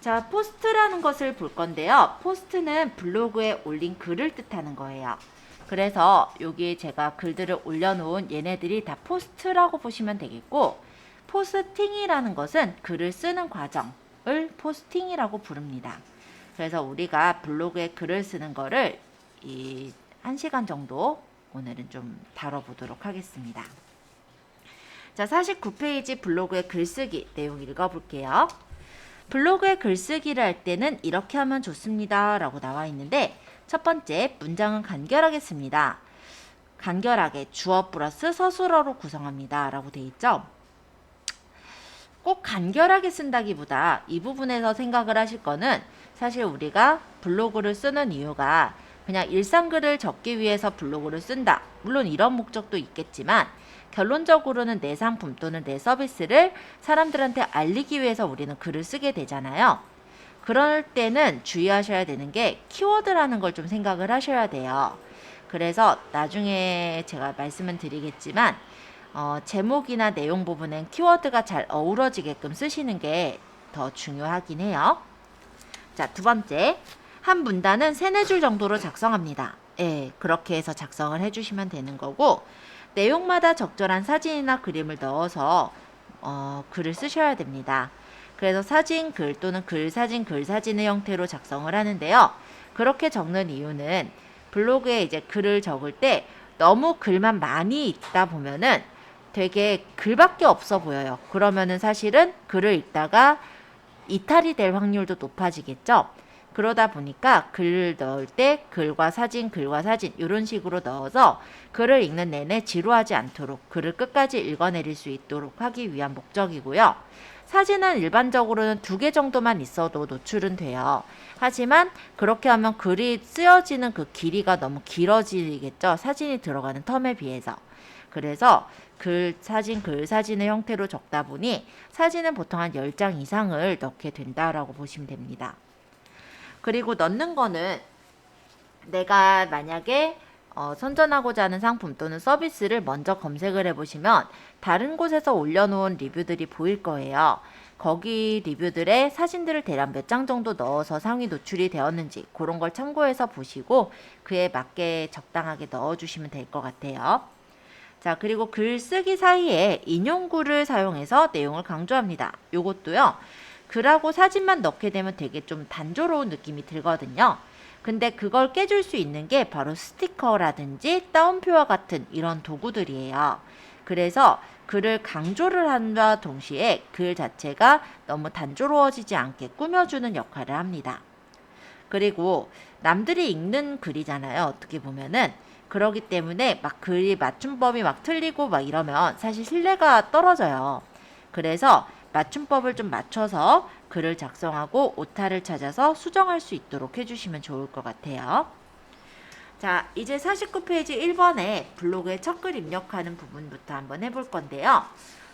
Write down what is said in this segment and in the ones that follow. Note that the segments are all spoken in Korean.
자, 포스트라는 것을 볼 건데요. 포스트는 블로그에 올린 글을 뜻하는 거예요. 그래서 여기 제가 글들을 올려놓은 얘네들이 다 포스트라고 보시면 되겠고, 포스팅이라는 것은 글을 쓰는 과정을 포스팅이라고 부릅니다. 그래서 우리가 블로그에 글을 쓰는 거를 1시간 정도 오늘은 좀 다뤄보도록 하겠습니다. 자, 49페이지 블로그의 글쓰기 내용 읽어볼게요. 블로그에 글쓰기를 할 때는 이렇게 하면 좋습니다 라고 나와 있는데, 첫 번째, 문장은 간결하게 씁니다. 간결하게 주어 플러스 서술어로 구성합니다 라고 돼 있죠. 꼭 간결하게 쓴다기보다 이 부분에서 생각을 하실 거는, 사실 우리가 블로그를 쓰는 이유가 그냥 일상글을 적기 위해서 블로그를 쓴다, 물론 이런 목적도 있겠지만 결론적으로는 내 상품 또는 내 서비스를 사람들한테 알리기 위해서 우리는 글을 쓰게 되잖아요. 그럴 때는 주의하셔야 되는 게 키워드라는 걸 좀 생각을 하셔야 돼요. 그래서 나중에 제가 말씀은 드리겠지만 제목이나 내용 부분엔 키워드가 잘 어우러지게끔 쓰시는 게 더 중요하긴 해요. 자, 두 번째, 한 문단은 3-4줄 정도로 작성합니다. 예, 그렇게 해서 작성을 해주시면 되는 거고, 내용마다 적절한 사진이나 그림을 넣어서 글을 쓰셔야 됩니다. 그래서 사진, 글 또는 글, 사진의 형태로 작성을 하는데요. 그렇게 적는 이유는 블로그에 이제 글을 적을 때 너무 글만 많이 읽다 보면은 되게 글밖에 없어 보여요. 그러면은 사실은 글을 읽다가 이탈이 될 확률도 높아지겠죠. 그러다 보니까 글을 넣을 때 글과 사진 이런 식으로 넣어서 글을 읽는 내내 지루하지 않도록 글을 끝까지 읽어내릴 수 있도록 하기 위한 목적이고요. 사진은 일반적으로는 2개 정도만 있어도 노출은 돼요. 하지만 그렇게 하면 글이 쓰여지는 그 길이가 너무 길어지겠죠. 사진이 들어가는 텀에 비해서. 그래서 글, 사진의 형태로 적다 보니 사진은 보통 한 10장 이상을 넣게 된다라고 보시면 됩니다. 그리고 넣는 거는 내가 만약에 선전하고자 하는 상품 또는 서비스를 먼저 검색을 해보시면 다른 곳에서 올려놓은 리뷰들이 보일 거예요. 거기 리뷰들의 사진들을 대략 몇 장 정도 넣어서 상위 노출이 되었는지 그런 걸 참고해서 보시고 그에 맞게 적당하게 넣어주시면 될 것 같아요. 자, 그리고 글쓰기 사이에 인용구를 사용해서 내용을 강조합니다. 요것도요, 글하고 사진만 넣게 되면 되게 좀 단조로운 느낌이 들거든요. 근데 그걸 깨줄 수 있는 게 바로 스티커라든지 따옴표와 같은 이런 도구들이에요. 그래서 글을 강조를 한과 동시에 글 자체가 너무 단조로워지지 않게 꾸며주는 역할을 합니다. 그리고 남들이 읽는 글이잖아요. 어떻게 보면은. 그러기 때문에 막 글이 맞춤법이 막 틀리고 막 이러면 사실 신뢰가 떨어져요. 그래서 맞춤법을 좀 맞춰서 글을 작성하고 오타를 찾아서 수정할 수 있도록 해주시면 좋을 것 같아요. 자, 이제 49페이지 1번에 블로그에 첫 글 입력하는 부분부터 한번 해볼 건데요.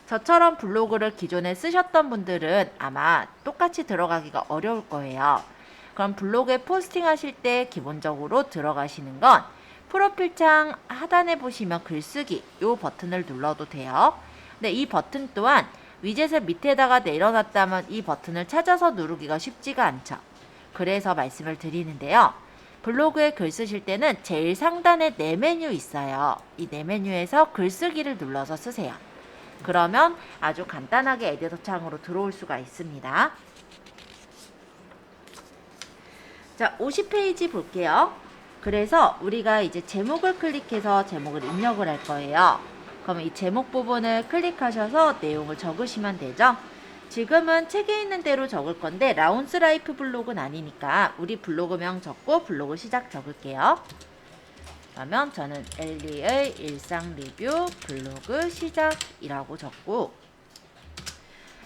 저처럼 블로그를 기존에 쓰셨던 분들은 아마 똑같이 들어가기가 어려울 거예요. 그럼 블로그에 포스팅 하실 때 기본적으로 들어가시는 건 프로필창 하단에 보시면 글쓰기 이 버튼을 눌러도 돼요. 근데 이 버튼 또한 위젯을 밑에다가 내려놨다면 이 버튼을 찾아서 누르기가 쉽지가 않죠. 그래서 말씀을 드리는데요. 블로그에 글 쓰실 때는 제일 상단에 네 메뉴 있어요. 이 네 메뉴에서 글쓰기를 눌러서 쓰세요. 그러면 아주 간단하게 에디터 창으로 들어올 수가 있습니다. 자, 50페이지 볼게요. 그래서 우리가 이제 제목을 클릭해서 제목을 입력을 할 거예요. 그럼 이 제목 부분을 클릭하셔서 내용을 적으시면 되죠. 지금은 책에 있는 대로 적을 건데 라운스 라이프 블로그는 아니니까 우리 블로그명 적고 블로그 시작 적을게요. 그러면 저는 엘리의 일상 리뷰 블로그 시작이라고 적고,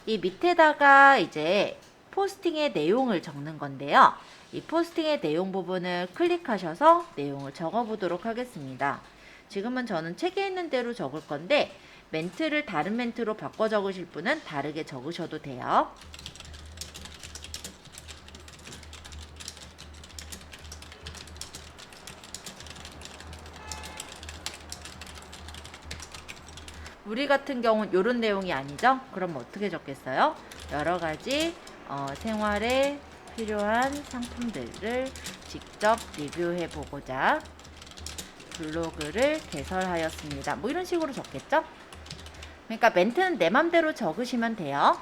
이 밑에다가 이제 포스팅의 내용을 적는 건데요. 이 포스팅의 내용 부분을 클릭하셔서 내용을 적어보도록 하겠습니다. 지금은 저는 책에 있는 대로 적을 건데 멘트를 다른 멘트로 바꿔 적으실 분은 다르게 적으셔도 돼요. 우리 같은 경우는 이런 내용이 아니죠? 그럼 어떻게 적겠어요? 여러 가지 생활에 필요한 상품들을 직접 리뷰해 보고자 블로그를 개설하였습니다. 뭐 이런 식으로 적겠죠? 그러니까 멘트는 내 맘대로 적으시면 돼요.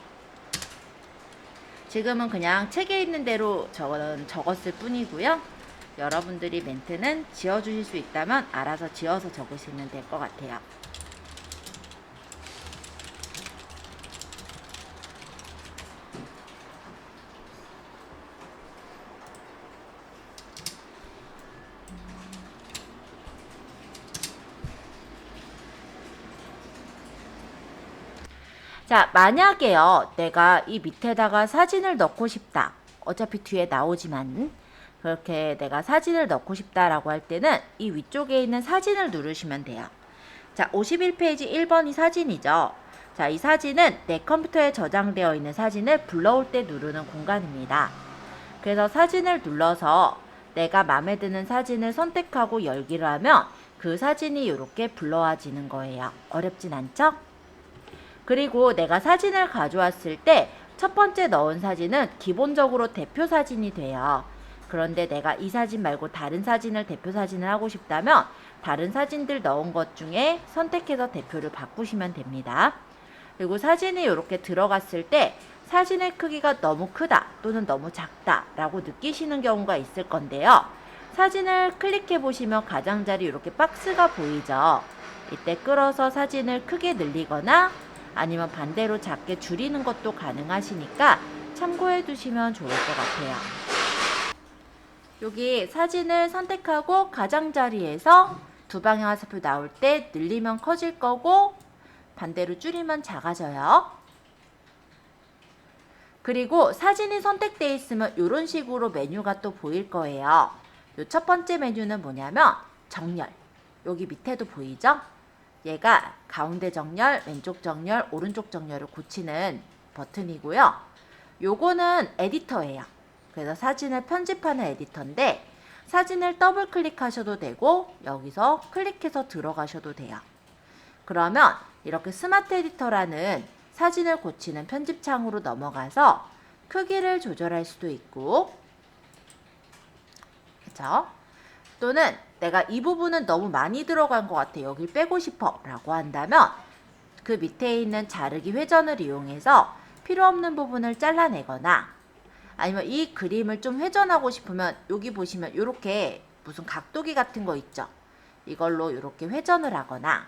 지금은 그냥 책에 있는 대로 적었을 뿐이고요. 여러분들이 멘트는 지어주실 수 있다면 알아서 지어서 적으시면 될 것 같아요. 자, 만약에요, 내가 이 밑에다가 사진을 넣고 싶다. 어차피 뒤에 나오지만, 그렇게 내가 사진을 넣고 싶다라고 할 때는 이 위쪽에 있는 사진을 누르시면 돼요. 자, 51페이지 1번이 사진이죠. 자, 이 사진은 내 컴퓨터에 저장되어 있는 사진을 불러올 때 누르는 공간입니다. 그래서 사진을 눌러서 내가 마음에 드는 사진을 선택하고 열기를 하면 그 사진이 이렇게 불러와지는 거예요. 어렵진 않죠? 그리고 내가 사진을 가져왔을 때 첫 번째 넣은 사진은 기본적으로 대표 사진이 돼요. 그런데 내가 이 사진 말고 다른 사진을 대표 사진을 하고 싶다면 다른 사진들 넣은 것 중에 선택해서 대표를 바꾸시면 됩니다. 그리고 사진이 이렇게 들어갔을 때 사진의 크기가 너무 크다 또는 너무 작다 라고 느끼시는 경우가 있을 건데요. 사진을 클릭해 보시면 가장자리 이렇게 박스가 보이죠. 이때 끌어서 사진을 크게 늘리거나 아니면 반대로 작게 줄이는 것도 가능하시니까 참고해 두시면 좋을 것 같아요. 여기 사진을 선택하고 가장자리에서 두 방향 화살표 나올 때 늘리면 커질 거고 반대로 줄이면 작아져요. 그리고 사진이 선택되어 있으면 이런 식으로 메뉴가 또 보일 거예요. 요 첫 번째 메뉴는 뭐냐면 정렬. 여기 밑에도 보이죠? 얘가 가운데 정렬, 왼쪽 정렬, 오른쪽 정렬을 고치는 버튼이고요. 요거는 에디터예요. 그래서 사진을 편집하는 에디터인데 사진을 더블 클릭하셔도 되고 여기서 클릭해서 들어가셔도 돼요. 그러면 이렇게 스마트 에디터라는 사진을 고치는 편집창으로 넘어가서 크기를 조절할 수도 있고, 그쵸? 또는 내가 이 부분은 너무 많이 들어간 것 같아. 여길 빼고 싶어 라고 한다면 그 밑에 있는 자르기 회전을 이용해서 필요 없는 부분을 잘라내거나 아니면 이 그림을 좀 회전하고 싶으면 여기 보시면 이렇게 무슨 각도기 같은 거 있죠. 이걸로 이렇게 회전을 하거나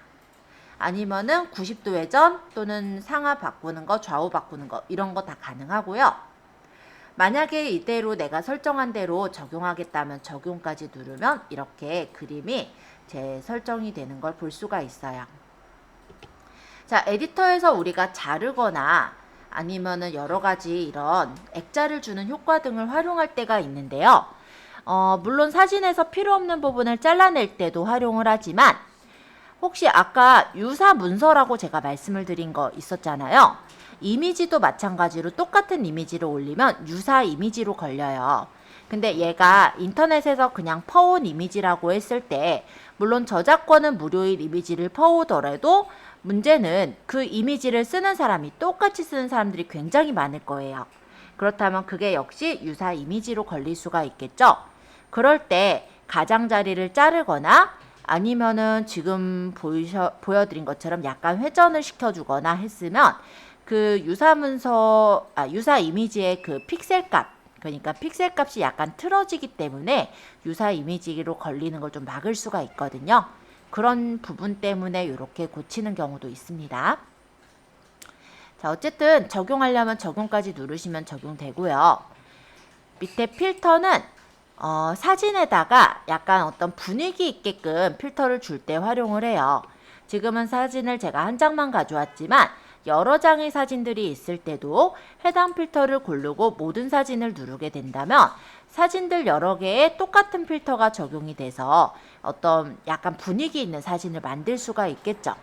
아니면은 90도 회전 또는 상하 바꾸는 거, 좌우 바꾸는 거 이런 거 다 가능하고요. 만약에 이대로 내가 설정한 대로 적용하겠다면 적용까지 누르면 이렇게 그림이 재설정이 되는 걸 볼 수가 있어요. 자, 에디터에서 우리가 자르거나 아니면은 여러 가지 이런 액자를 주는 효과 등을 활용할 때가 있는데요. 물론 사진에서 필요 없는 부분을 잘라낼 때도 활용을 하지만 혹시 아까 유사 문서라고 제가 말씀을 드린 거 있었잖아요. 이미지도 마찬가지로 똑같은 이미지를 올리면 유사 이미지로 걸려요. 근데 얘가 인터넷에서 그냥 퍼온 이미지라고 했을 때 물론 저작권은 무료인 이미지를 퍼오더라도 문제는 그 이미지를 쓰는 사람이 똑같이 쓰는 사람들이 굉장히 많을 거예요. 그렇다면 그게 역시 유사 이미지로 걸릴 수가 있겠죠. 그럴 때 가장자리를 자르거나 아니면은 지금 보여드린 것처럼 약간 회전을 시켜주거나 했으면 그 유사 이미지의 그 픽셀 값, 그러니까 픽셀 값이 약간 틀어지기 때문에 유사 이미지로 걸리는 걸 좀 막을 수가 있거든요. 그런 부분 때문에 이렇게 고치는 경우도 있습니다. 자, 어쨌든 적용하려면 적용까지 누르시면 적용되고요. 밑에 필터는 사진에다가 약간 어떤 분위기 있게끔 필터를 줄 때 활용을 해요. 지금은 사진을 제가 한 장만 가져왔지만 여러 장의 사진들이 있을 때도 해당 필터를 고르고 모든 사진을 누르게 된다면 사진들 여러 개에 똑같은 필터가 적용이 돼서 어떤 약간 분위기 있는 사진을 만들 수가 있겠죠.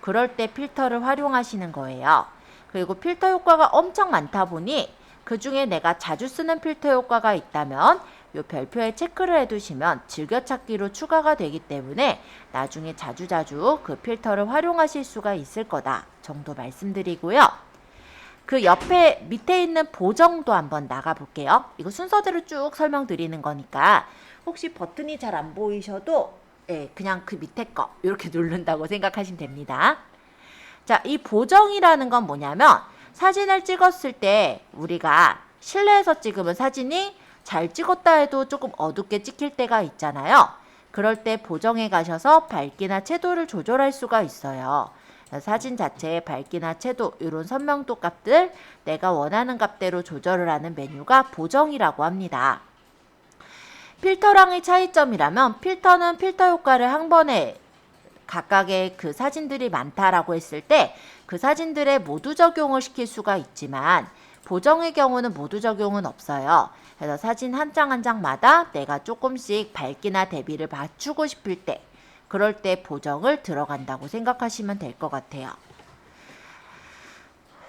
그럴 때 필터를 활용하시는 거예요. 그리고 필터 효과가 엄청 많다 보니 그 중에 내가 자주 쓰는 필터 효과가 있다면 이 별표에 체크를 해두시면 즐겨찾기로 추가가 되기 때문에 나중에 자주자주 그 필터를 활용하실 수가 있을 거다 정도 말씀드리고요. 그 옆에 밑에 있는 보정도 한번 나가 볼게요. 이거 순서대로 쭉 설명드리는 거니까 혹시 버튼이 잘 안 보이셔도 그냥 그 밑에 거 이렇게 누른다고 생각하시면 됩니다. 자, 이 보정이라는 건 뭐냐면 사진을 찍었을 때 우리가 실내에서 찍으면 사진이 잘 찍었다 해도 조금 어둡게 찍힐 때가 있잖아요. 그럴 때 보정에 가셔서 밝기나 채도를 조절할 수가 있어요. 사진 자체의 밝기나 채도, 이런 선명도 값들 내가 원하는 값대로 조절을 하는 메뉴가 보정이라고 합니다. 필터랑의 차이점이라면 필터는 필터 효과를 한 번에 각각의 그 사진들이 많다라고 했을 때 그 사진들에 모두 적용을 시킬 수가 있지만 보정의 경우는 모두 적용은 없어요. 그래서 사진 한 장 한 장마다 내가 조금씩 밝기나 대비를 맞추고 싶을 때 그럴 때 보정을 들어간다고 생각하시면 될 것 같아요.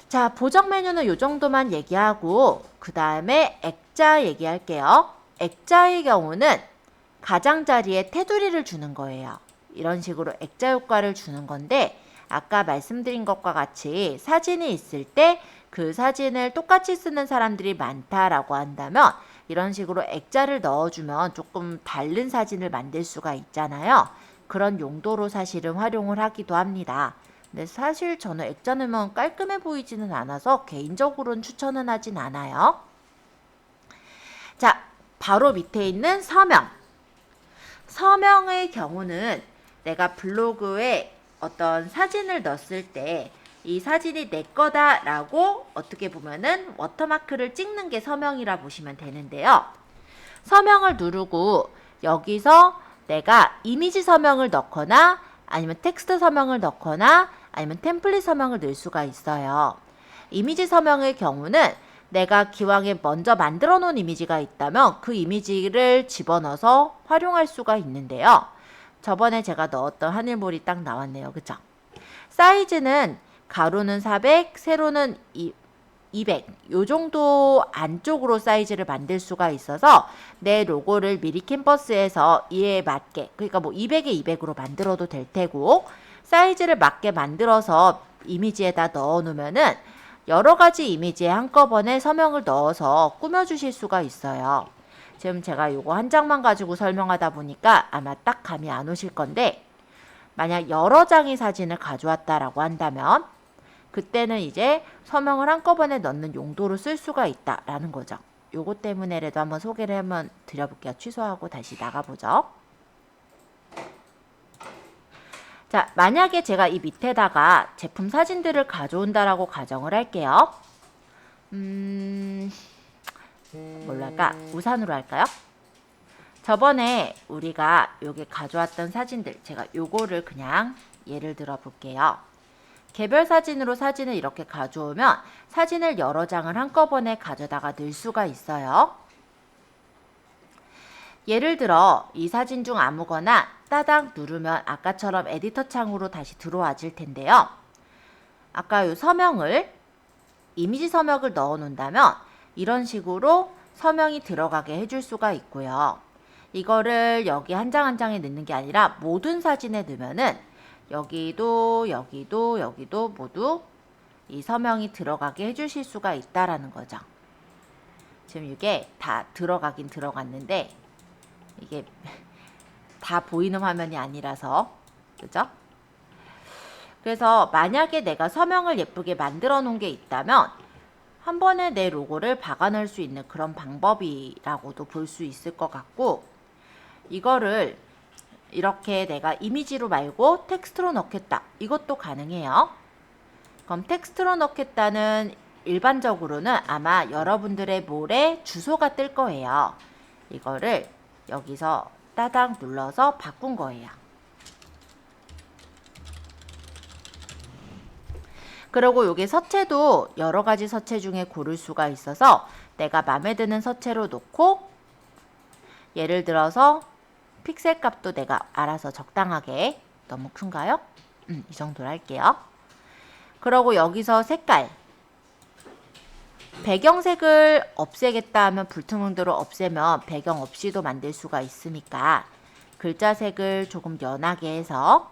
자, 보정 메뉴는 이 정도만 얘기하고 그 다음에 액자 얘기할게요. 액자의 경우는 가장자리에 테두리를 주는 거예요. 이런 식으로 액자 효과를 주는 건데 아까 말씀드린 것과 같이 사진이 있을 때 그 사진을 똑같이 쓰는 사람들이 많다라고 한다면 이런 식으로 액자를 넣어주면 조금 다른 사진을 만들 수가 있잖아요. 그런 용도로 사실은 활용을 하기도 합니다. 근데 사실 저는 액자 넣으면 깔끔해 보이지는 않아서 개인적으로는 추천은 하진 않아요. 자, 바로 밑에 있는 서명. 서명의 경우는 내가 블로그에 어떤 사진을 넣었을 때 이 사진이 내 거다라고 어떻게 보면은 워터마크를 찍는 게 서명이라 보시면 되는데요. 서명을 누르고 여기서 내가 이미지 서명을 넣거나 아니면 텍스트 서명을 넣거나 아니면 템플릿 서명을 넣을 수가 있어요. 이미지 서명의 경우는 내가 기왕에 먼저 만들어 놓은 이미지가 있다면 그 이미지를 집어넣어서 활용할 수가 있는데요. 저번에 제가 넣었던 하늘물이 딱 나왔네요. 그쵸? 사이즈는 가로는 400, 세로는 200, 요 정도 안쪽으로 사이즈를 만들 수가 있어서 내 로고를 미리 캔버스에서 이에 맞게, 그러니까 뭐 200에 200으로 만들어도 될 테고 사이즈를 맞게 만들어서 이미지에다 넣어 놓으면은 여러 가지 이미지에 한꺼번에 서명을 넣어서 꾸며주실 수가 있어요. 지금 제가 요거 한 장만 가지고 설명하다 보니까 아마 딱 감이 안 오실 건데 만약 여러 장의 사진을 가져왔다라고 한다면 그때는 이제 서명을 한꺼번에 넣는 용도로 쓸 수가 있다라는 거죠. 요거 때문에라도 한번 소개를 한번 드려볼게요. 취소하고 다시 나가보죠. 자, 만약에 제가 이 밑에다가 제품 사진들을 가져온다라고 가정을 할게요. 뭘로 할까? 우산으로 할까요? 저번에 우리가 여기 가져왔던 사진들, 제가 요거를 그냥 예를 들어 볼게요. 개별 사진으로 사진을 이렇게 가져오면 사진을 여러 장을 한꺼번에 가져다가 넣을 수가 있어요. 예를 들어 이 사진 중 아무거나 따닥 누르면 아까처럼 에디터 창으로 다시 들어와질 텐데요. 아까 이 서명을 이미지 서명을 넣어 놓는다면 이런 식으로 서명이 들어가게 해줄 수가 있고요. 이거를 여기 한 장 한 장에 넣는 게 아니라 모든 사진에 넣으면은 여기도 여기도 여기도 모두 이 서명이 들어가게 해주실 수가 있다라는 거죠. 지금 이게 다 들어가긴 들어갔는데 이게 다 보이는 화면이 아니라서 그죠? 그래서 만약에 내가 서명을 예쁘게 만들어 놓은 게 있다면 한 번에 내 로고를 박아 넣을 수 있는 그런 방법이라고도 볼 수 있을 것 같고 이거를 이렇게 내가 이미지로 말고 텍스트로 넣겠다. 이것도 가능해요. 그럼 텍스트로 넣겠다는 일반적으로는 아마 여러분들의 몰에 주소가 뜰 거예요. 이거를 여기서 따닥 눌러서 바꾼 거예요. 그리고 여기 서체도 여러 가지 서체 중에 고를 수가 있어서 내가 마음에 드는 서체로 놓고 예를 들어서 픽셀 값도 내가 알아서 적당하게 너무 큰가요? 이 정도로 할게요. 그리고 여기서 색깔 배경색을 없애겠다 하면 불투명도를 없애면 배경 없이도 만들 수가 있으니까 글자색을 조금 연하게 해서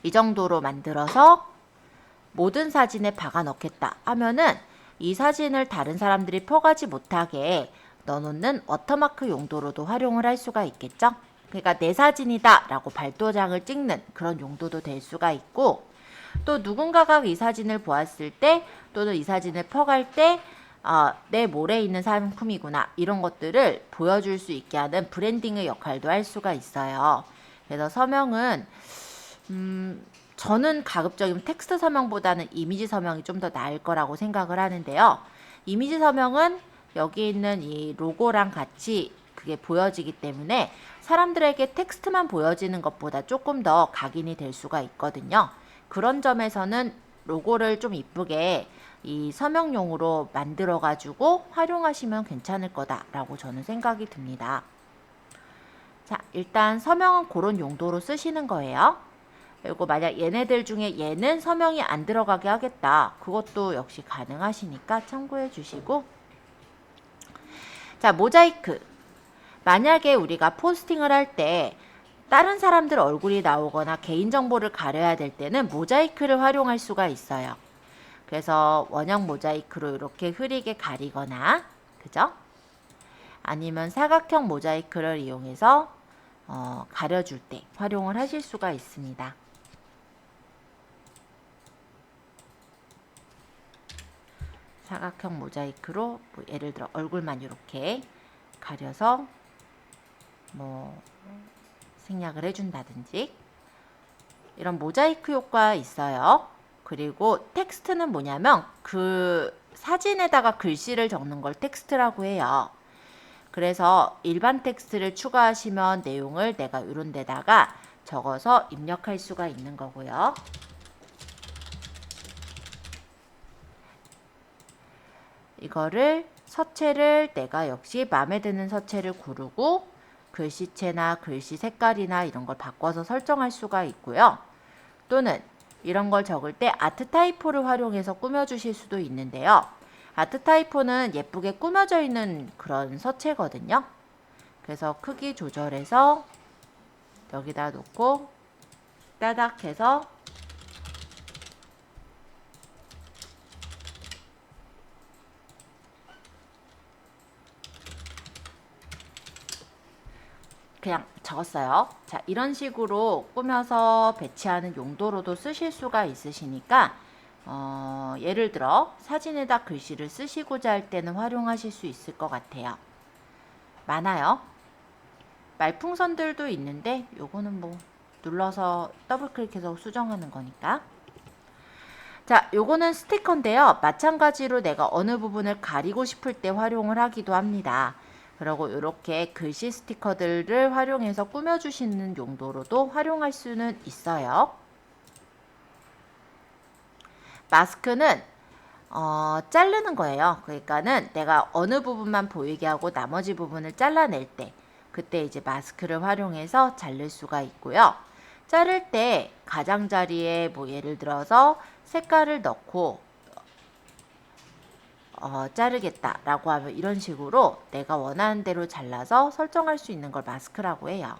이 정도로 만들어서 모든 사진에 박아 넣겠다 하면은 이 사진을 다른 사람들이 퍼가지 못하게 넣어놓는 워터마크 용도로도 활용을 할 수가 있겠죠. 그러니까 내 사진이다 라고 발도장을 찍는 그런 용도도 될 수가 있고, 또 누군가가 이 사진을 보았을 때 또는 이 사진을 퍼갈 때 내 몰에 있는 상품이구나 이런 것들을 보여줄 수 있게 하는 브랜딩의 역할도 할 수가 있어요. 그래서 서명은 저는 가급적이면 텍스트 서명보다는 이미지 서명이 좀 더 나을 거라고 생각을 하는데요. 이미지 서명은 여기 있는 이 로고랑 같이 그게 보여지기 때문에 사람들에게 텍스트만 보여지는 것보다 조금 더 각인이 될 수가 있거든요. 그런 점에서는 로고를 좀 이쁘게 이 서명용으로 만들어 가지고 활용하시면 괜찮을 거다라고 저는 생각이 듭니다. 자, 일단 서명은 그런 용도로 쓰시는 거예요. 그리고 만약 얘네들 중에 얘는 서명이 안 들어가게 하겠다. 그것도 역시 가능하시니까 참고해 주시고. 자, 모자이크. 만약에 우리가 포스팅을 할 때 다른 사람들 얼굴이 나오거나 개인정보를 가려야 될 때는 모자이크를 활용할 수가 있어요. 그래서 원형 모자이크로 이렇게 흐리게 가리거나, 그죠? 아니면 사각형 모자이크를 이용해서 가려줄 때 활용을 하실 수가 있습니다. 사각형 모자이크로 뭐 예를 들어 얼굴만 이렇게 가려서 뭐 생략을 해준다든지 이런 모자이크 효과가 있어요. 그리고 텍스트는 뭐냐면 그 사진에다가 글씨를 적는 걸 텍스트라고 해요. 그래서 일반 텍스트를 추가하시면 내용을 내가 이런 데다가 적어서 입력할 수가 있는 거고요. 이거를 서체를 내가 역시 마음에 드는 서체를 고르고 글씨체나 글씨 색깔이나 이런 걸 바꿔서 설정할 수가 있고요. 또는 이런 걸 적을 때 아트 타이포를 활용해서 꾸며주실 수도 있는데요. 아트 타이포는 예쁘게 꾸며져 있는 그런 서체거든요. 그래서 크기 조절해서 여기다 놓고 따닥 해서 그냥 적었어요. 자, 이런 식으로 꾸며서 배치하는 용도로도 쓰실 수가 있으시니까 예를 들어 사진에다 글씨를 쓰시고자 할 때는 활용하실 수 있을 것 같아요. 많아요. 말풍선들도 있는데 요거는 뭐 눌러서 더블 클릭해서 수정하는 거니까. 자, 요거는 스티커인데요. 마찬가지로 내가 어느 부분을 가리고 싶을 때 활용을 하기도 합니다. 그리고 이렇게 글씨 스티커들을 활용해서 꾸며주시는 용도로도 활용할 수는 있어요. 마스크는 자르는 거예요. 그러니까는 내가 어느 부분만 보이게 하고 나머지 부분을 잘라낼 때 그때 이제 마스크를 활용해서 자를 수가 있고요. 자를 때 가장자리에 뭐 예를 들어서 색깔을 넣고 자르겠다라고 하면 이런 식으로 내가 원하는 대로 잘라서 설정할 수 있는 걸 마스크라고 해요.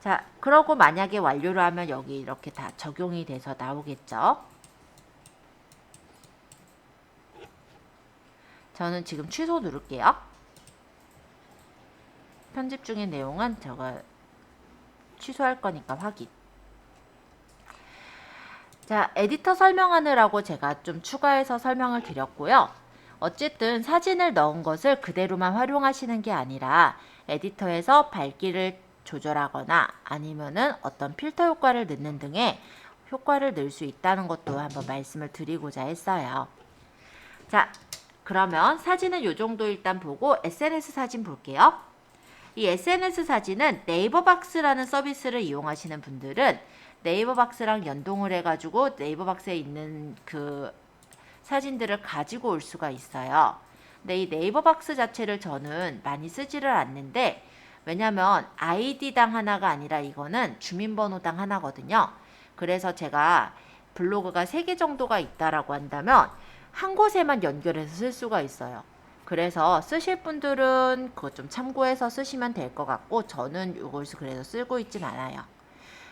자, 그러고 만약에 완료를 하면 여기 이렇게 다 적용이 돼서 나오겠죠. 저는 지금 취소 누를게요. 편집 중인 내용은 저거 취소할 거니까 확인. 자, 에디터 설명하느라고 제가 좀 추가해서 설명을 드렸고요. 어쨌든 사진을 넣은 것을 그대로만 활용하시는 게 아니라 에디터에서 밝기를 조절하거나 아니면은 어떤 필터 효과를 넣는 등의 효과를 넣을 수 있다는 것도 한번 말씀을 드리고자 했어요. 자, 그러면 사진은 이 정도 일단 보고 SNS 사진 볼게요. 이 SNS 사진은 네이버박스라는 서비스를 이용하시는 분들은 네이버박스랑 연동을 해가지고 네이버박스에 있는 그 사진들을 가지고 올 수가 있어요. 근데 이 네이버박스 자체를 저는 많이 쓰지를 않는데 왜냐면 아이디당 하나가 아니라 이거는 주민번호당 하나거든요. 그래서 제가 블로그가 3개 정도가 있다라고 한다면 한 곳에만 연결해서 쓸 수가 있어요. 그래서 쓰실 분들은 그거 좀 참고해서 쓰시면 될 것 같고 저는 이것을 그래서 쓰고 있진 않아요.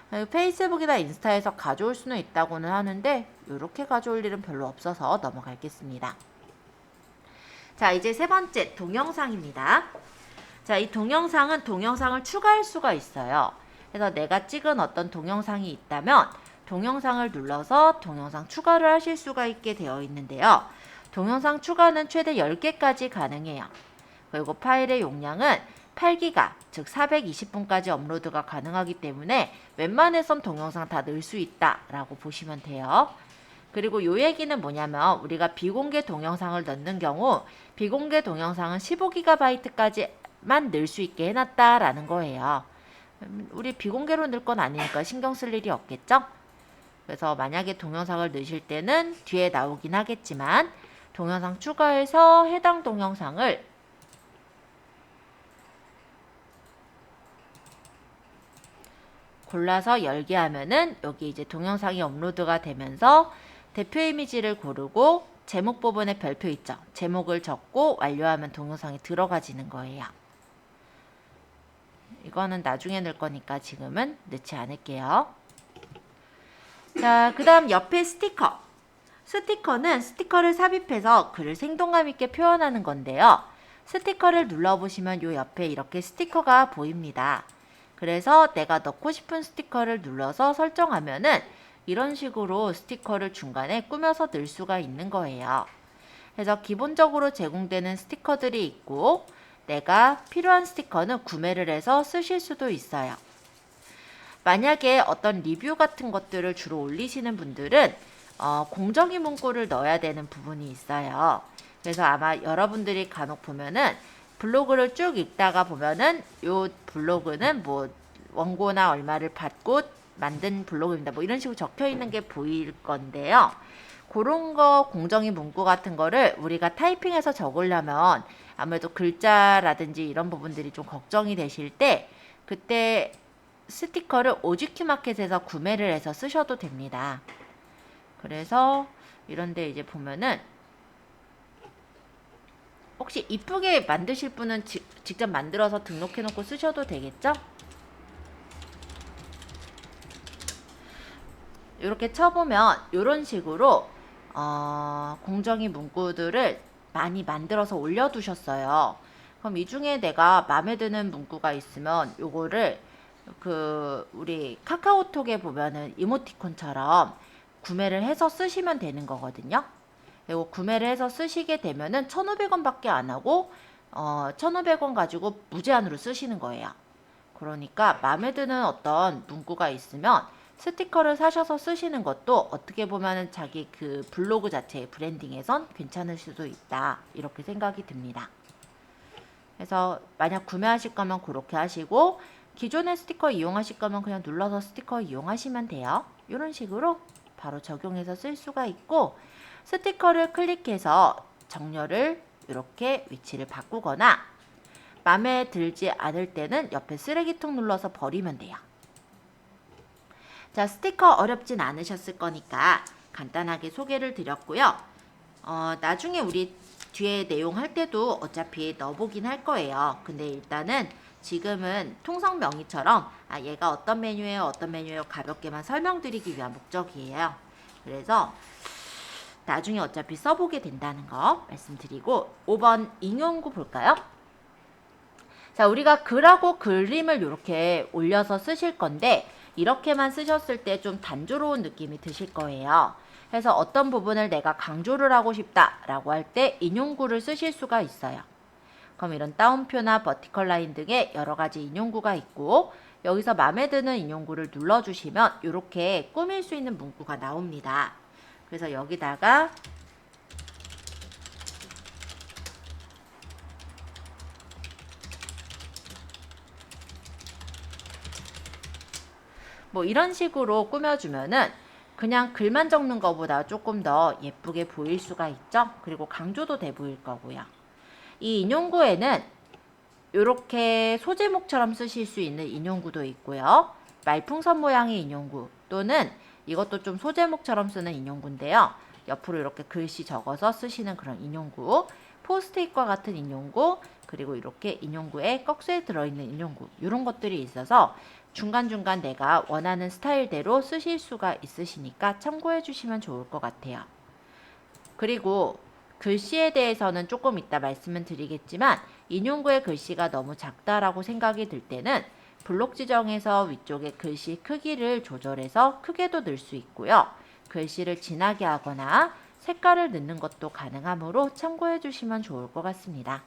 페이스북이나 인스타에서 가져올 수는 있다고는 하는데 이렇게 가져올 일은 별로 없어서 넘어가겠습니다. 자, 이제 세 번째 동영상입니다. 자, 이 동영상은 동영상을 추가할 수가 있어요. 그래서 내가 찍은 어떤 동영상이 있다면 동영상을 눌러서 동영상 추가를 하실 수가 있게 되어 있는데요. 동영상 추가는 최대 10개까지 가능해요. 그리고 파일의 용량은 8기가, 즉 420분까지 업로드가 가능하기 때문에 웬만해선 동영상 다 넣을 수 있다라고 보시면 돼요. 그리고 요 얘기는 뭐냐면 우리가 비공개 동영상을 넣는 경우 비공개 동영상은 15GB까지만 넣을 수 있게 해놨다라는 거예요. 우리 비공개로 넣을 건 아니니까 신경 쓸 일이 없겠죠? 그래서 만약에 동영상을 넣으실 때는 뒤에 나오긴 하겠지만 동영상 추가해서 해당 동영상을 골라서 열게 하면은 여기 이제 동영상이 업로드가 되면서 대표 이미지를 고르고 제목 부분에 별표 있죠. 제목을 적고 완료하면 동영상이 들어가지는 거예요. 이거는 나중에 넣을 거니까 지금은 넣지 않을게요. 자, 그 다음 옆에 스티커. 스티커는 스티커를 삽입해서 글을 생동감 있게 표현하는 건데요. 스티커를 눌러보시면 요 옆에 이렇게 스티커가 보입니다. 그래서 내가 넣고 싶은 스티커를 눌러서 설정하면은 이런 식으로 스티커를 중간에 꾸며서 넣을 수가 있는 거예요. 그래서 기본적으로 제공되는 스티커들이 있고 내가 필요한 스티커는 구매를 해서 쓰실 수도 있어요. 만약에 어떤 리뷰 같은 것들을 주로 올리시는 분들은 공정위 문구를 넣어야 되는 부분이 있어요. 그래서 아마 여러분들이 간혹 보면은 블로그를 쭉 읽다가 보면은 요 블로그는 뭐 원고나 얼마를 받고 만든 블로그입니다. 뭐 이런 식으로 적혀 있는 게 보일 건데요. 그런 거 공정위 문구 같은 거를 우리가 타이핑해서 적으려면 아무래도 글자라든지 이런 부분들이 좀 걱정이 되실 때 그때 스티커를 오지큐 마켓에서 구매를 해서 쓰셔도 됩니다. 그래서 이런데 이제 보면은 혹시 이쁘게 만드실 분은 직접 만들어서 등록해 놓고 쓰셔도 되겠죠? 이렇게 쳐보면 이런 식으로 공정위 문구들을 많이 만들어서 올려두셨어요. 그럼 이 중에 내가 마음에 드는 문구가 있으면 요거를 우리 카카오톡에 보면은 이모티콘처럼 구매를 해서 쓰시면 되는 거거든요. 그리고 구매를 해서 쓰시게 되면은 1,500원 밖에 안 하고 1,500원 가지고 무제한으로 쓰시는 거예요. 그러니까 마음에 드는 어떤 문구가 있으면 스티커를 사셔서 쓰시는 것도 어떻게 보면은 자기 그 블로그 자체의 브랜딩에선 괜찮을 수도 있다. 이렇게 생각이 듭니다. 그래서 만약 구매하실 거면 그렇게 하시고 기존의 스티커 이용하실 거면 그냥 눌러서 스티커 이용하시면 돼요. 이런 식으로 바로 적용해서 쓸 수가 있고 스티커를 클릭해서 정렬을 이렇게 위치를 바꾸거나 마음에 들지 않을 때는 옆에 쓰레기통 눌러서 버리면 돼요. 자, 스티커 어렵진 않으셨을 거니까 간단하게 소개를 드렸고요. 나중에 우리 뒤에 내용 할 때도 어차피 넣어보긴 할 거예요. 근데 일단은 지금은 통성 명의처럼 얘가 어떤 메뉴예요, 가볍게만 설명드리기 위한 목적이에요. 그래서 나중에 어차피 써보게 된다는 거 말씀드리고 5번 인용구 볼까요? 자, 우리가 글하고 그림을 이렇게 올려서 쓰실 건데 이렇게만 쓰셨을 때 좀 단조로운 느낌이 드실 거예요. 그래서 어떤 부분을 내가 강조를 하고 싶다라고 할 때 인용구를 쓰실 수가 있어요. 그럼 이런 따옴표나 버티컬 라인 등의 여러 가지 인용구가 있고 여기서 마음에 드는 인용구를 눌러주시면 이렇게 꾸밀 수 있는 문구가 나옵니다. 그래서 여기다가 뭐 이런 식으로 꾸며주면은 그냥 글만 적는 것보다 조금 더 예쁘게 보일 수가 있죠. 그리고 강조도 돼 보일 거고요. 이 인용구에는 이렇게 소제목처럼 쓰실 수 있는 인용구도 있고요. 말풍선 모양의 인용구 또는 이것도 좀 소제목처럼 쓰는 인용구인데요. 옆으로 이렇게 글씨 적어서 쓰시는 그런 인용구, 포스트잇과 같은 인용구, 그리고 이렇게 인용구에 꺽쇠 들어있는 인용구 이런 것들이 있어서 중간중간 내가 원하는 스타일대로 쓰실 수가 있으시니까 참고해 주시면 좋을 것 같아요. 그리고 글씨에 대해서는 조금 이따 말씀을 드리겠지만 인용구의 글씨가 너무 작다라고 생각이 들 때는 블록 지정에서 위쪽에 글씨 크기를 조절해서 크게도 넣을 수 있고요. 글씨를 진하게 하거나 색깔을 넣는 것도 가능하므로 참고해 주시면 좋을 것 같습니다.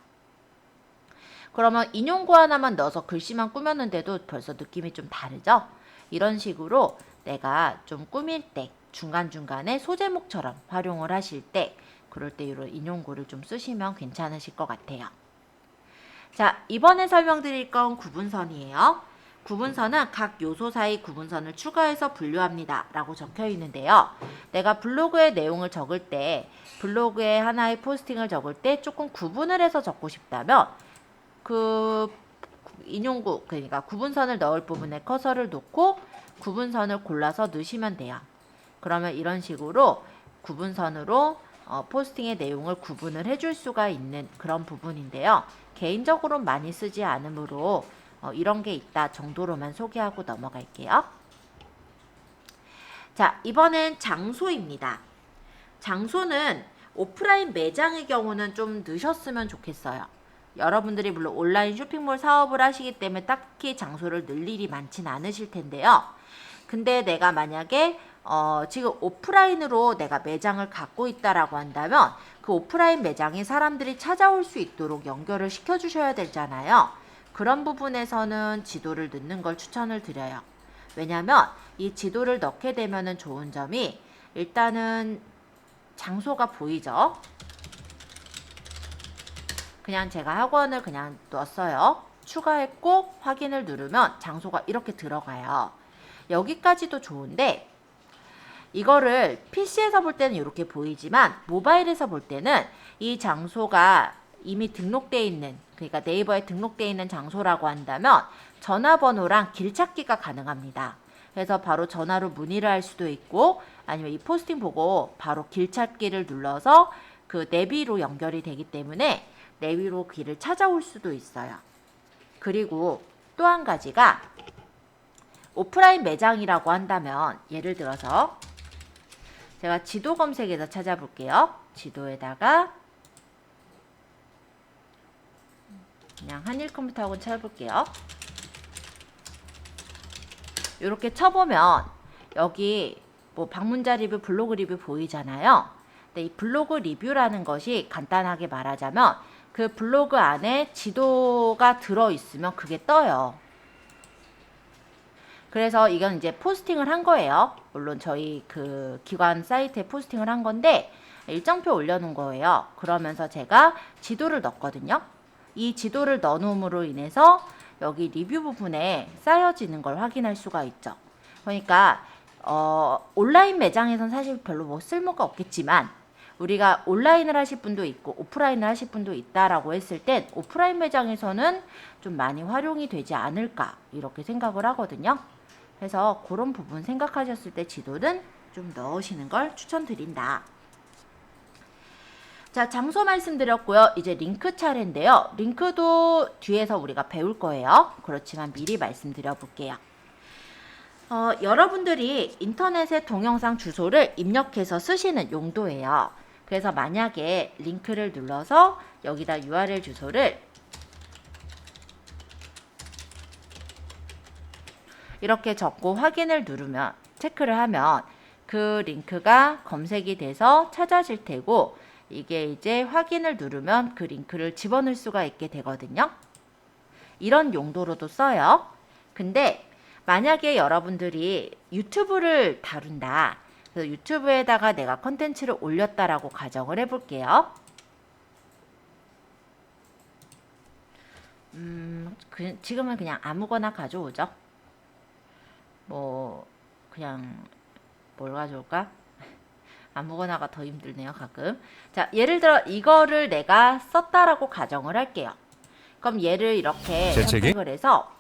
그러면 인용구 하나만 넣어서 글씨만 꾸몄는데도 벌써 느낌이 좀 다르죠? 이런 식으로 내가 좀 꾸밀 때 중간중간에 소제목처럼 활용을 하실 때 그럴 때 이런 인용구를 좀 쓰시면 괜찮으실 것 같아요. 자, 이번에 설명드릴 건 구분선이에요. 구분선은 각 요소 사이 구분선을 추가해서 분류합니다 라고 적혀 있는데요. 내가 블로그의 내용을 적을 때 블로그에 하나의 포스팅을 적을 때 조금 구분을 해서 적고 싶다면 그 인용구, 그러니까 구분선을 넣을 부분에 커서를 놓고 구분선을 골라서 넣으시면 돼요. 그러면 이런 식으로 구분선으로 포스팅의 내용을 구분을 해줄 수가 있는 그런 부분인데요. 개인적으로 많이 쓰지 않으므로 이런 게 있다 정도로만 소개하고 넘어갈게요. 자, 이번엔 장소입니다. 장소는 오프라인 매장의 경우는 좀 넣으셨으면 좋겠어요. 여러분들이 물론 온라인 쇼핑몰 사업을 하시기 때문에 딱히 장소를 넣을 일이 많진 않으실 텐데요. 근데 내가 만약에 지금 오프라인으로 내가 매장을 갖고 있다라고 한다면 그 오프라인 매장에 사람들이 찾아올 수 있도록 연결을 시켜주셔야 되잖아요. 그런 부분에서는 지도를 넣는 걸 추천을 드려요. 왜냐면 이 지도를 넣게 되면은 좋은 점이 일단은 장소가 보이죠. 그냥 제가 학원을 그냥 넣었어요. 추가했고 확인을 누르면 장소가 이렇게 들어가요. 여기까지도 좋은데 이거를 PC에서 볼 때는 이렇게 보이지만 모바일에서 볼 때는 이 장소가 이미 등록되어 있는, 그러니까 네이버에 등록되어 있는 장소라고 한다면 전화번호랑 길 찾기가 가능합니다. 그래서 바로 전화로 문의를 할 수도 있고 아니면 이 포스팅 보고 바로 길 찾기를 눌러서 그 내비로 연결이 되기 때문에 내비로 길을 찾아올 수도 있어요. 그리고 또 한 가지가 오프라인 매장이라고 한다면 예를 들어서 제가 지도 검색에서 찾아볼게요. 지도에다가 그냥 한일컴퓨터하고 찾아볼게요. 이렇게 쳐보면 여기 뭐 방문자 리뷰, 블로그 리뷰 보이잖아요. 근데 이 블로그 리뷰라는 것이 간단하게 말하자면 그 블로그 안에 지도가 들어있으면 그게 떠요. 그래서 이건 이제 포스팅을 한 거예요. 물론 저희 그 기관 사이트에 포스팅을 한 건데 일정표 올려놓은 거예요. 그러면서 제가 지도를 넣었거든요. 이 지도를 넣어놓음으로 인해서 여기 리뷰 부분에 쌓여지는 걸 확인할 수가 있죠. 그러니까 온라인 매장에선 사실 별로 뭐 쓸모가 없겠지만 우리가 온라인을 하실 분도 있고 오프라인을 하실 분도 있다라고 했을 땐 오프라인 매장에서는 좀 많이 활용이 되지 않을까 이렇게 생각을 하거든요. 그래서 그런 부분 생각하셨을 때 지도는 좀 넣으시는 걸 추천드린다. 자, 장소 말씀드렸고요. 이제 링크 차례인데요. 링크도 뒤에서 우리가 배울 거예요. 그렇지만 미리 말씀드려 볼게요. 여러분들이 인터넷에 동영상 주소를 입력해서 쓰시는 용도예요. 그래서 만약에 링크를 눌러서 여기다 URL 주소를 이렇게 적고 확인을 누르면 체크를 하면 그 링크가 검색이 돼서 찾아질 테고 이게 이제 확인을 누르면 그 링크를 집어넣을 수가 있게 되거든요. 이런 용도로도 써요. 근데 만약에 여러분들이 유튜브를 다룬다. 그래서 유튜브에다가 내가 컨텐츠를 올렸다라고 가정을 해볼게요. 지금은 그냥 아무거나 가져오죠. 뭐 그냥 뭘 가져올까? 아무거나가 더 힘들네요, 가끔. 자, 예를 들어 이거를 내가 썼다라고 가정을 할게요. 그럼 얘를 이렇게 선택을 해서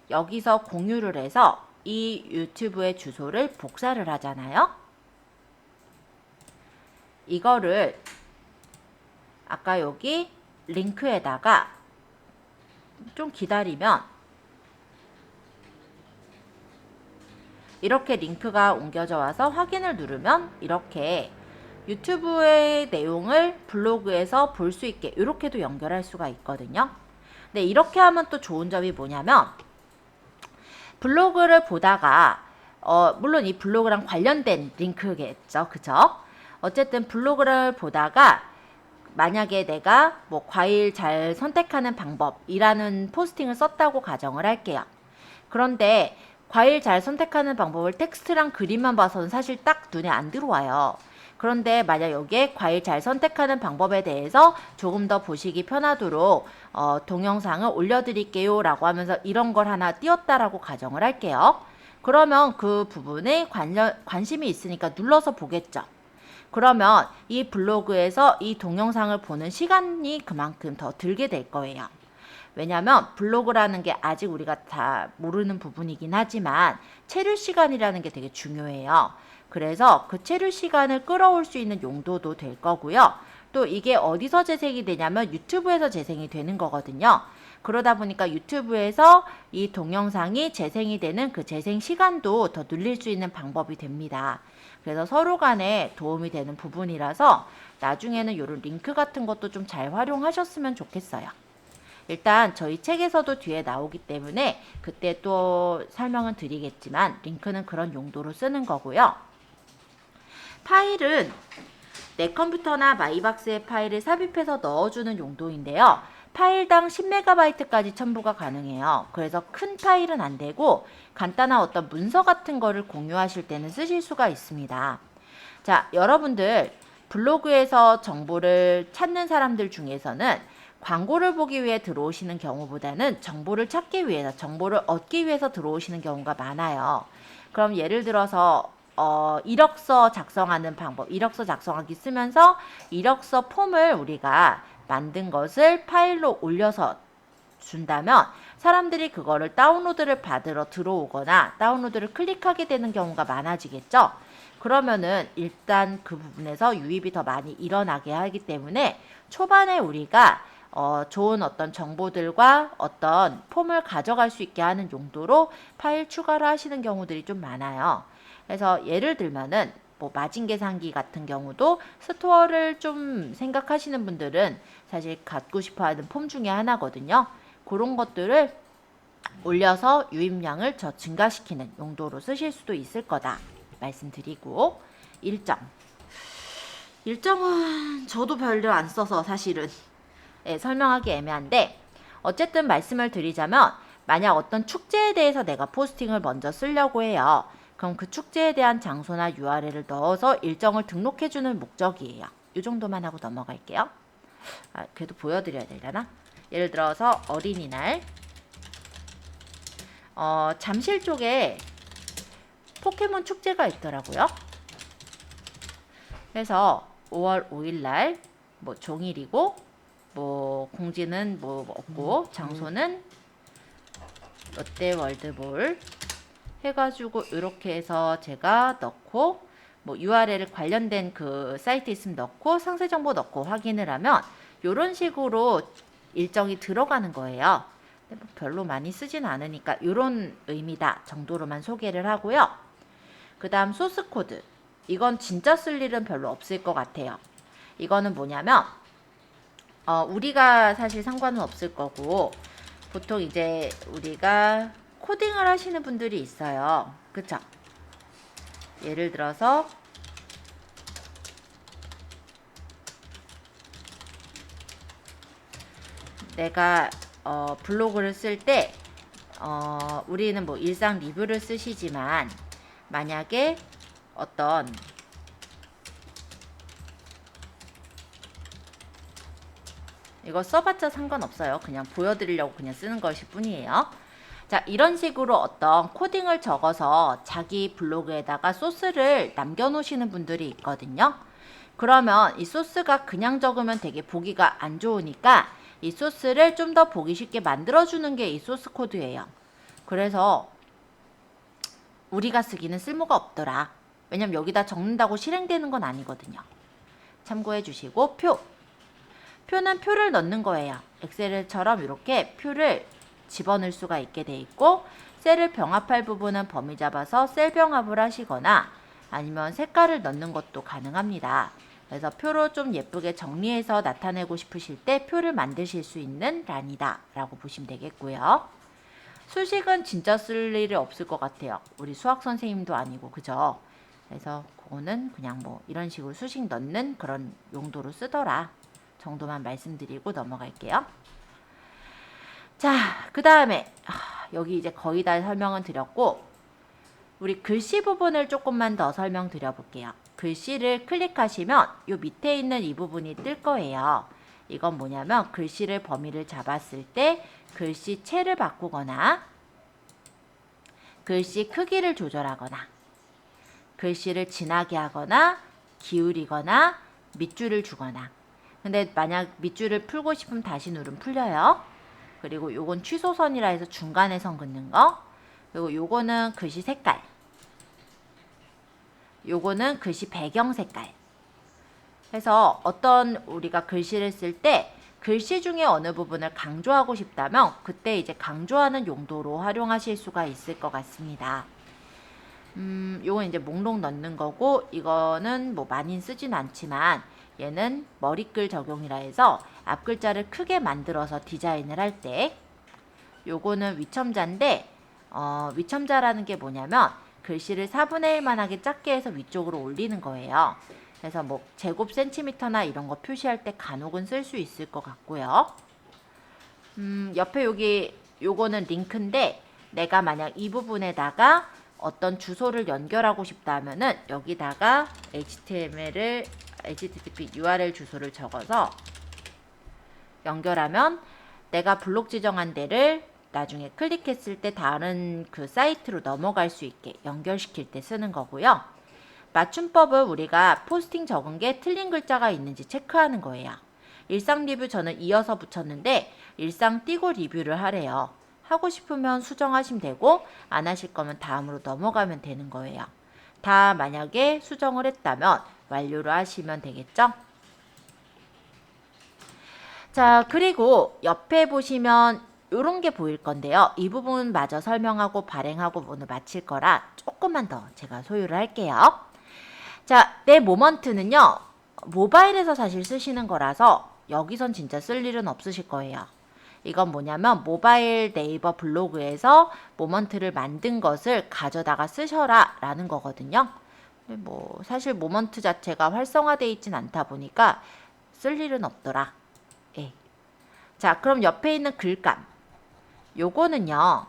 여기서 공유를 해서 이 유튜브의 주소를 복사를 하잖아요. 이거를 아까 여기 링크에다가 좀 기다리면 이렇게 링크가 옮겨져 와서 확인을 누르면 이렇게 유튜브의 내용을 블로그에서 볼 수 있게 이렇게도 연결할 수가 있거든요. 근데 이렇게 하면 또 좋은 점이 뭐냐면 블로그를 보다가 물론 이 블로그랑 관련된 링크겠죠. 그죠? 어쨌든 블로그를 보다가 만약에 내가 뭐 과일 잘 선택하는 방법이라는 포스팅을 썼다고 가정을 할게요. 그런데 과일 잘 선택하는 방법을 텍스트랑 그림만 봐서는 사실 딱 눈에 안 들어와요. 그런데 만약 여기에 과일 잘 선택하는 방법에 대해서 조금 더 보시기 편하도록 동영상을 올려드릴게요 라고 하면서 이런 걸 하나 띄웠다라고 가정을 할게요. 그러면 그 부분에 관심이 있으니까 눌러서 보겠죠. 그러면 이 블로그에서 이 동영상을 보는 시간이 그만큼 더 들게 될 거예요. 왜냐면 블로그라는 게 아직 우리가 다 모르는 부분이긴 하지만 체류 시간이라는 게 되게 중요해요. 그래서 그 체류 시간을 끌어올 수 있는 용도도 될 거고요. 또 이게 어디서 재생이 되냐면 유튜브에서 재생이 되는 거거든요. 그러다 보니까 유튜브에서 이 동영상이 재생이 되는 그 재생 시간도 더 늘릴 수 있는 방법이 됩니다. 그래서 서로 간에 도움이 되는 부분이라서 나중에는 이런 링크 같은 것도 좀 잘 활용하셨으면 좋겠어요. 일단 저희 책에서도 뒤에 나오기 때문에 그때 또 설명은 드리겠지만 링크는 그런 용도로 쓰는 거고요. 파일은 내 컴퓨터나 마이박스에 파일을 삽입해서 넣어주는 용도인데요. 파일당 10MB까지 첨부가 가능해요. 그래서 큰 파일은 안 되고 간단한 어떤 문서 같은 거를 공유하실 때는 쓰실 수가 있습니다. 자, 여러분들 블로그에서 정보를 찾는 사람들 중에서는 광고를 보기 위해 들어오시는 경우보다는 정보를 찾기 위해서, 정보를 얻기 위해서 들어오시는 경우가 많아요. 그럼 예를 들어서 이력서 작성하는 방법, 이력서 작성하기 쓰면서 이력서 폼을 우리가 만든 것을 파일로 올려서 준다면 사람들이 그거를 다운로드를 받으러 들어오거나 다운로드를 클릭하게 되는 경우가 많아지겠죠. 그러면은 일단 그 부분에서 유입이 더 많이 일어나게 하기 때문에 초반에 우리가 좋은 어떤 정보들과 어떤 폼을 가져갈 수 있게 하는 용도로 파일 추가를 하시는 경우들이 좀 많아요. 그래서 예를 들면은 뭐 마진 계산기 같은 경우도 스토어를 좀 생각하시는 분들은 사실 갖고 싶어 하는 폼 중에 하나거든요. 그런 것들을 올려서 유입량을 더 증가시키는 용도로 쓰실 수도 있을 거다 말씀드리고, 일정은 저도 별로 안 써서 사실은 설명하기 애매한데, 어쨌든 말씀을 드리자면 만약 어떤 축제에 대해서 내가 포스팅을 먼저 쓰려고 해요. 그럼 그 축제에 대한 장소나 URL을 넣어서 일정을 등록해주는 목적이에요. 이 정도만 하고 넘어갈게요. 그래도 보여드려야 되려나? 예를 들어서 어린이날 잠실 쪽에 포켓몬 축제가 있더라고요. 그래서 5월 5일날 뭐 종일이고 뭐 공지는 뭐 없고 장소는 롯데월드몰 해가지고 이렇게 해서 제가 넣고 뭐 URL 관련된 그 사이트 있으면 넣고 상세 정보 넣고 확인을 하면 이런 식으로 일정이 들어가는 거예요. 근데 뭐 별로 많이 쓰진 않으니까 이런 의미다 정도로만 소개를 하고요. 그 다음 소스 코드, 이건 진짜 쓸 일은 별로 없을 것 같아요. 이거는 뭐냐면 우리가 사실 상관은 없을 거고 보통 이제 우리가 코딩을 하시는 분들이 있어요. 그쵸? 예를 들어서 내가 블로그를 쓸 때 우리는 뭐 일상 리뷰를 쓰시지만 만약에 어떤 이거 써봤자 상관없어요. 그냥 보여드리려고 그냥 쓰는 것일 뿐이에요. 자, 이런 식으로 어떤 코딩을 적어서 자기 블로그에다가 소스를 남겨놓으시는 분들이 있거든요. 그러면 이 소스가 그냥 적으면 되게 보기가 안 좋으니까 이 소스를 좀 더 보기 쉽게 만들어주는 게 이 소스 코드예요. 그래서 우리가 쓰기는 쓸모가 없더라. 왜냐면 여기다 적는다고 실행되는 건 아니거든요. 참고해 주시고, 표는 표를 넣는 거예요. 엑셀처럼 이렇게 표를 집어넣을 수가 있게 돼 있고, 셀을 병합할 부분은 범위 잡아서 셀 병합을 하시거나 아니면 색깔을 넣는 것도 가능합니다. 그래서 표로 좀 예쁘게 정리해서 나타내고 싶으실 때 표를 만드실 수 있는 란이다 라고 보시면 되겠고요. 수식은 진짜 쓸 일이 없을 것 같아요. 우리 수학 선생님도 아니고, 그죠? 그래서 그거는 그냥 뭐 이런 식으로 수식 넣는 그런 용도로 쓰더라 정도만 말씀드리고 넘어갈게요. 자, 그 다음에 여기 이제 거의 다 설명은 드렸고, 우리 글씨 부분을 조금만 더 설명드려 볼게요. 글씨를 클릭하시면 요 밑에 있는 이 부분이 뜰 거예요. 이건 뭐냐면 글씨를 범위를 잡았을 때 글씨체를 바꾸거나 글씨 크기를 조절하거나 글씨를 진하게 하거나 기울이거나 밑줄을 주거나. 근데 만약 밑줄을 풀고 싶으면 다시 누르면 풀려요. 그리고 요건 취소선이라 해서 중간에 선 긋는 거. 그리고 요거는 글씨 색깔. 요거는 글씨 배경 색깔. 그래서 어떤 우리가 글씨를 쓸 때 글씨 중에 어느 부분을 강조하고 싶다면 그때 이제 강조하는 용도로 활용하실 수가 있을 것 같습니다. 요건 이제 목록 넣는 거고, 이거는 뭐 많이 쓰진 않지만 얘는 머리글 적용이라 해서 앞 글자를 크게 만들어서 디자인을 할 때, 요거는 위첨자인데 위첨자라는 게 뭐냐면 글씨를 4분의 1만하게 작게 해서 위쪽으로 올리는 거예요. 그래서 뭐 제곱 센티미터나 이런 거 표시할 때 간혹은 쓸 수 있을 것 같고요. 옆에 여기 요거는 링크인데 내가 만약 이 부분에다가 어떤 주소를 연결하고 싶다 하면은 여기다가 HTTP URL 주소를 적어서 연결하면 내가 블록 지정한 데를 나중에 클릭했을 때 다른 그 사이트로 넘어갈 수 있게 연결시킬 때 쓰는 거고요. 맞춤법은 우리가 포스팅 적은 게 틀린 글자가 있는지 체크하는 거예요. 일상 리뷰 저는 이어서 붙였는데 일상 띄고 리뷰를 하래요. 하고 싶으면 수정하시면 되고 안 하실 거면 다음으로 넘어가면 되는 거예요. 다 만약에 수정을 했다면 완료를 하시면 되겠죠? 자, 그리고 옆에 보시면 이런 게 보일 건데요. 이 부분 마저 설명하고 발행하고 오늘 마칠 거라 조금만 더 제가 소유를 할게요. 자, 내 모먼트는요. 모바일에서 사실 쓰시는 거라서 여기선 진짜 쓸 일은 없으실 거예요. 이건 뭐냐면 모바일 네이버 블로그에서 모먼트를 만든 것을 가져다가 쓰셔라 라는 거거든요. 근데 뭐 사실 모먼트 자체가 활성화되어 있진 않다 보니까 쓸 일은 없더라. 예. 자, 그럼 옆에 있는 글감. 요거는요.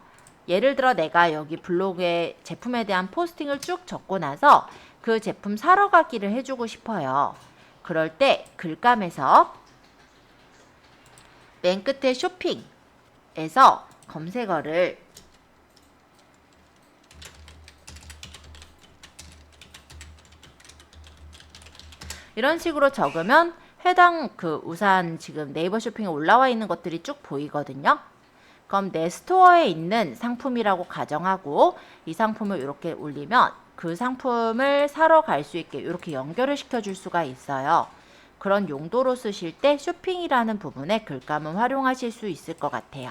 예를 들어 내가 여기 블로그에 제품에 대한 포스팅을 쭉 적고 나서 그 제품 사러 가기를 해주고 싶어요. 그럴 때 글감에서 맨 끝에 쇼핑에서 검색어를 이런 식으로 적으면 해당 그 우산 지금 네이버 쇼핑에 올라와 있는 것들이 쭉 보이거든요. 그럼 내 스토어에 있는 상품이라고 가정하고 이 상품을 이렇게 올리면 그 상품을 사러 갈 수 있게 이렇게 연결을 시켜줄 수가 있어요. 그런 용도로 쓰실 때 쇼핑이라는 부분에 글감은 활용하실 수 있을 것 같아요.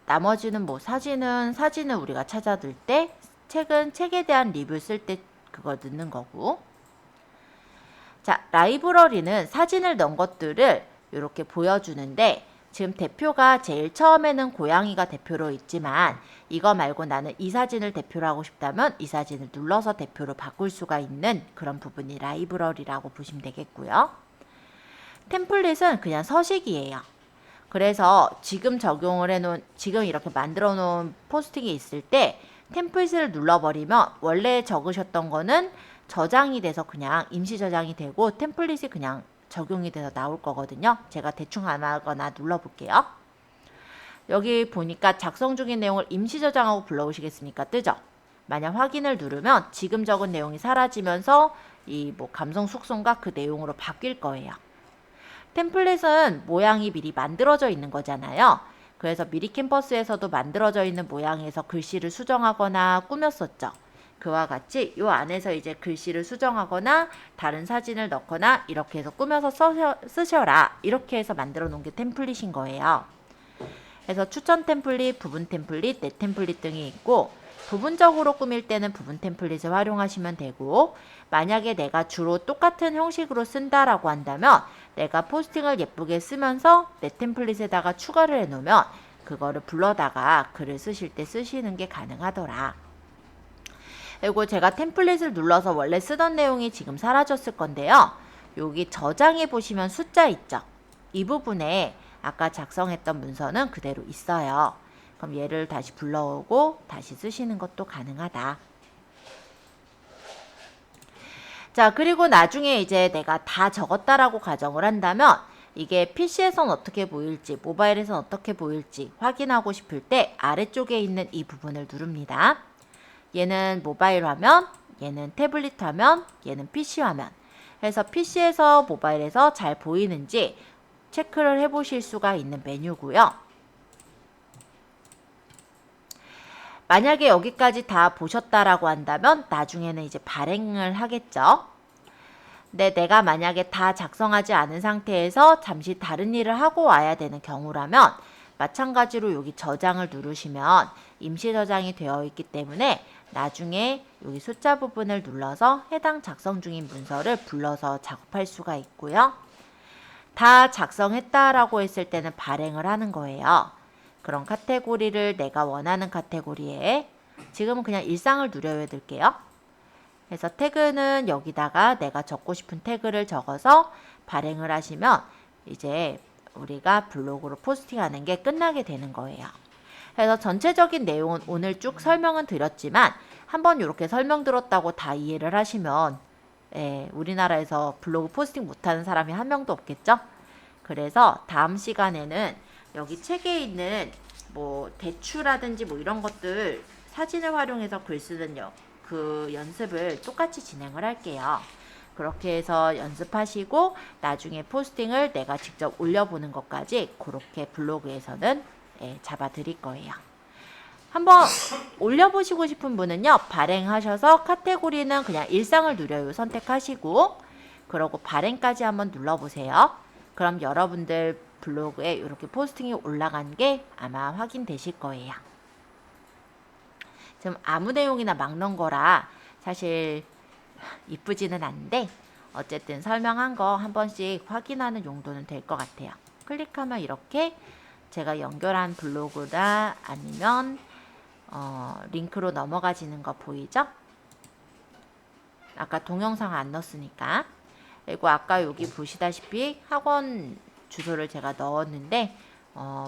나머지는 뭐 사진은 우리가 찾아둘 때, 책은 책에 대한 리뷰 쓸 때 그거 넣는 거고. 자, 라이브러리는 사진을 넣은 것들을 이렇게 보여주는데 지금 대표가 제일 처음에는 고양이가 대표로 있지만 이거 말고 나는 이 사진을 대표로 하고 싶다면 이 사진을 눌러서 대표로 바꿀 수가 있는 그런 부분이 라이브러리라고 보시면 되겠고요. 템플릿은 그냥 서식이에요. 그래서 지금 적용을 해놓은, 지금 이렇게 만들어 놓은 포스팅이 있을 때 템플릿을 눌러버리면 원래 적으셨던 거는 저장이 돼서 그냥 임시 저장이 되고 템플릿이 그냥 적용이 돼서 나올 거거든요. 제가 대충 안 하거나 눌러볼게요. 여기 보니까 작성 중인 내용을 임시 저장하고 불러오시겠습니까? 뜨죠? 만약 확인을 누르면 지금 적은 내용이 사라지면서 이 뭐 감성 숙성과 그 내용으로 바뀔 거예요. 템플릿은 모양이 미리 만들어져 있는 거잖아요. 그래서 미리 캠퍼스에서도 만들어져 있는 모양에서 글씨를 수정하거나 꾸몄었죠. 그와 같이 요 안에서 이제 글씨를 수정하거나 다른 사진을 넣거나 이렇게 해서 꾸며서 쓰셔라. 이렇게 해서 만들어 놓은 게 템플릿인 거예요. 그래서 추천 템플릿, 부분 템플릿, 내 템플릿 등이 있고 부분적으로 꾸밀 때는 부분 템플릿을 활용하시면 되고 만약에 내가 주로 똑같은 형식으로 쓴다라고 한다면 내가 포스팅을 예쁘게 쓰면서 내 템플릿에다가 추가를 해놓으면 그거를 불러다가 글을 쓰실 때 쓰시는 게 가능하더라. 그리고 제가 템플릿을 눌러서 원래 쓰던 내용이 지금 사라졌을 건데요. 여기 저장해 보시면 숫자 있죠? 이 부분에 아까 작성했던 문서는 그대로 있어요. 그럼 얘를 다시 불러오고 다시 쓰시는 것도 가능하다. 자, 그리고 나중에 이제 내가 다 적었다라고 가정을 한다면 이게 PC에선 어떻게 보일지, 모바일에선 어떻게 보일지 확인하고 싶을 때 아래쪽에 있는 이 부분을 누릅니다. 얘는 모바일 화면, 얘는 태블릿 화면, 얘는 PC 화면. 그래서 PC에서 모바일에서 잘 보이는지 체크를 해보실 수가 있는 메뉴고요. 만약에 여기까지 다 보셨다라고 한다면 나중에는 이제 발행을 하겠죠. 근데 내가 만약에 다 작성하지 않은 상태에서 잠시 다른 일을 하고 와야 되는 경우라면 마찬가지로 여기 저장을 누르시면 임시 저장이 되어 있기 때문에 나중에 여기 숫자 부분을 눌러서 해당 작성 중인 문서를 불러서 작업할 수가 있고요. 다 작성했다라고 했을 때는 발행을 하는 거예요. 그런 카테고리를 내가 원하는 카테고리에 지금은 그냥 일상을 누려야 될게요. 그래서 태그는 여기다가 내가 적고 싶은 태그를 적어서 발행을 하시면 이제 우리가 블로그로 포스팅하는 게 끝나게 되는 거예요. 그래서 전체적인 내용은 오늘 쭉 설명은 드렸지만 한번 이렇게 설명 들었다고 다 이해를 하시면 우리나라에서 블로그 포스팅 못하는 사람이 한 명도 없겠죠? 그래서 다음 시간에는 여기 책에 있는 뭐 대추라든지 뭐 이런 것들 사진을 활용해서 글 쓰는 그 연습을 똑같이 진행을 할게요. 그렇게 해서 연습하시고 나중에 포스팅을 내가 직접 올려보는 것까지 그렇게 블로그에서는 잡아 드릴 거예요. 한번 올려보시고 싶은 분은요, 발행하셔서 카테고리는 그냥 일상을 누려요 선택하시고 그러고 발행까지 한번 눌러보세요. 그럼 여러분들 블로그에 이렇게 포스팅이 올라간 게 아마 확인되실 거예요. 지금 아무 내용이나 막 넣은 거라 사실 이쁘지는 않은데 어쨌든 설명한 거 한 번씩 확인하는 용도는 될 것 같아요. 클릭하면 이렇게 제가 연결한 블로그나 아니면 링크로 넘어가지는 거 보이죠? 아까 동영상 안 넣었으니까. 그리고 아까 여기 보시다시피 학원 주소를 제가 넣었는데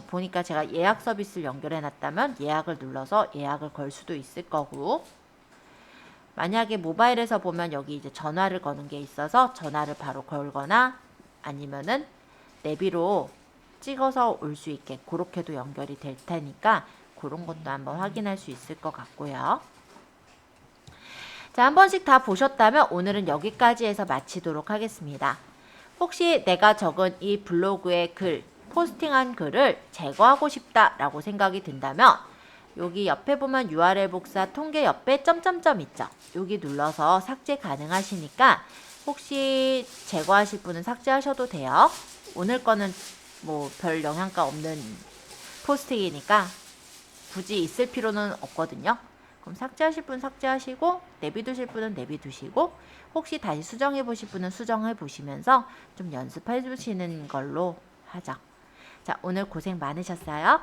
보니까 제가 예약 서비스를 연결해 놨다면 예약을 눌러서 예약을 걸 수도 있을 거고 만약에 모바일에서 보면 여기 이제 전화를 거는 게 있어서 전화를 바로 걸거나 아니면은 내비로 찍어서 올 수 있게 그렇게도 연결이 될 테니까 그런 것도 한번 확인할 수 있을 것 같고요. 자, 한 번씩 다 보셨다면 오늘은 여기까지 해서 마치도록 하겠습니다. 혹시 내가 적은 이 블로그의 글, 포스팅한 글을 제거하고 싶다라고 생각이 든다면 여기 옆에 보면 URL 복사 통계 옆에 점점점 있죠? 여기 눌러서 삭제 가능하시니까 혹시 제거하실 분은 삭제하셔도 돼요. 오늘 거는 뭐 별 영향가 없는 포스팅이니까 굳이 있을 필요는 없거든요. 그럼 삭제하실 분 삭제하시고 내비두실 분은 내비두시고 혹시 다시 수정해 보실 분은 수정해 보시면서 좀 연습해 주시는 걸로 하죠. 자, 오늘 고생 많으셨어요.